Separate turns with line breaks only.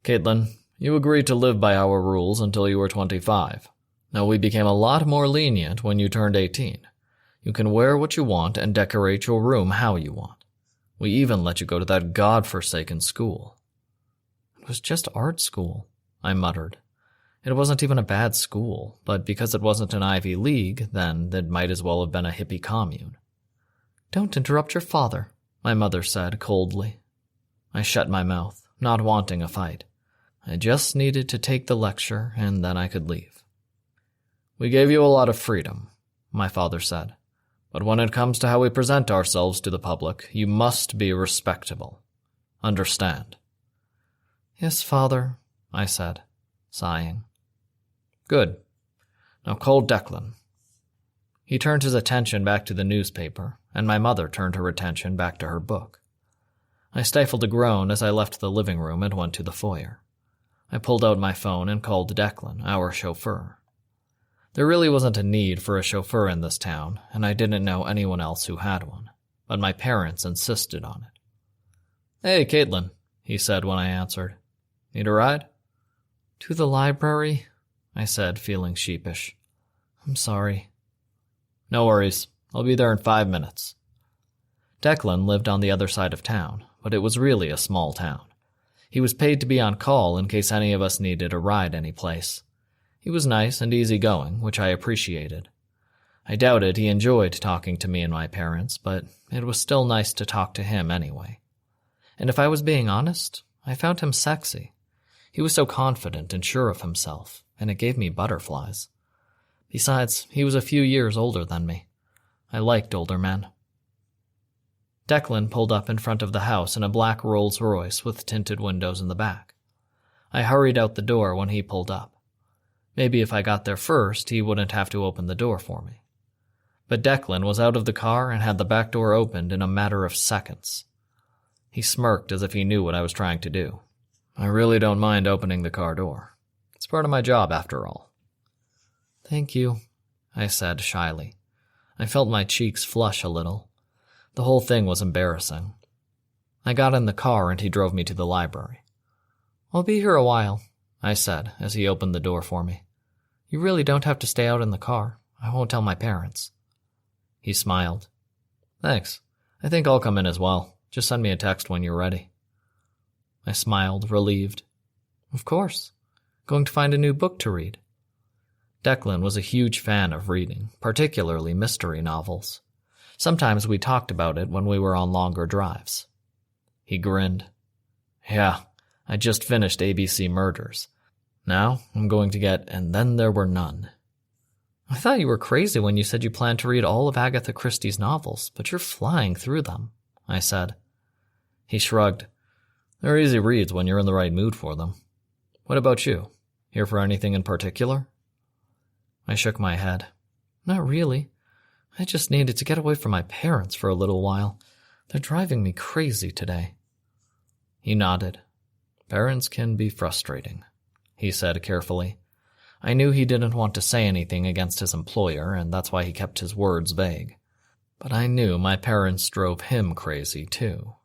Caitlin, you agreed to live by our rules until you were 25. Now we became a lot more lenient when you turned 18. You can wear what you want and decorate your room how you want. We even let you go to that godforsaken school." "It was just art school," I muttered. It wasn't even a bad school, but because it wasn't an Ivy League, then it might as well have been a hippie commune. "Don't interrupt your father," my mother said coldly. I shut my mouth, not wanting a fight. I just needed to take the lecture, and then I could leave. "We gave you a lot of freedom," my father said. "But when it comes to how we present ourselves to the public, you must be respectable. Understand?" "Yes, father," I said, sighing. "Good. Now call Declan." He turned his attention back to the newspaper, and my mother turned her attention back to her book. I stifled a groan as I left the living room and went to the foyer. I pulled out my phone and called Declan, our chauffeur. There really wasn't a need for a chauffeur in this town, and I didn't know anyone else who had one, but my parents insisted on it. "Hey, Caitlin," he said when I answered. "Need a ride?" "To the library?" I said, feeling sheepish. "I'm sorry." "No worries. I'll be there in 5 minutes." Declan lived on the other side of town, but it was really a small town. He was paid to be on call in case any of us needed a ride anyplace. He was nice and easygoing, which I appreciated. I doubted he enjoyed talking to me and my parents, but it was still nice to talk to him anyway. And if I was being honest, I found him sexy. He was so confident and sure of himself, and it gave me butterflies. Besides, he was a few years older than me. I liked older men. Declan pulled up in front of the house in a black Rolls-Royce with tinted windows in the back. I hurried out the door when he pulled up. Maybe if I got there first, he wouldn't have to open the door for me. But Declan was out of the car and had the back door opened in a matter of seconds. He smirked as if he knew what I was trying to do. "I really don't mind opening the car door. It's part of my job, after all." "Thank you," I said shyly. I felt my cheeks flush a little. The whole thing was embarrassing. I got in the car and he drove me to the library. "I'll be here a while," I said as he opened the door for me. "You really don't have to stay out in the car. I won't tell my parents." He smiled. "Thanks. I think I'll come in as well. Just send me a text when you're ready." I smiled, relieved. "Of course. Going to find a new book to read." Declan was a huge fan of reading, particularly mystery novels. Sometimes we talked about it when we were on longer drives. He grinned. "Yeah, I just finished ABC Murders. Now I'm going to get And Then There Were None." "I thought you were crazy when you said you planned to read all of Agatha Christie's novels, but you're flying through them," I said. He shrugged. "They're easy reads when you're in the right mood for them. What about you? Here for anything in particular?" I shook my head. "Not really. I just needed to get away from my parents for a little while. They're driving me crazy today." He nodded. "Parents can be frustrating," he said carefully. I knew he didn't want to say anything against his employer, and that's why he kept his words vague. But I knew my parents drove him crazy, too.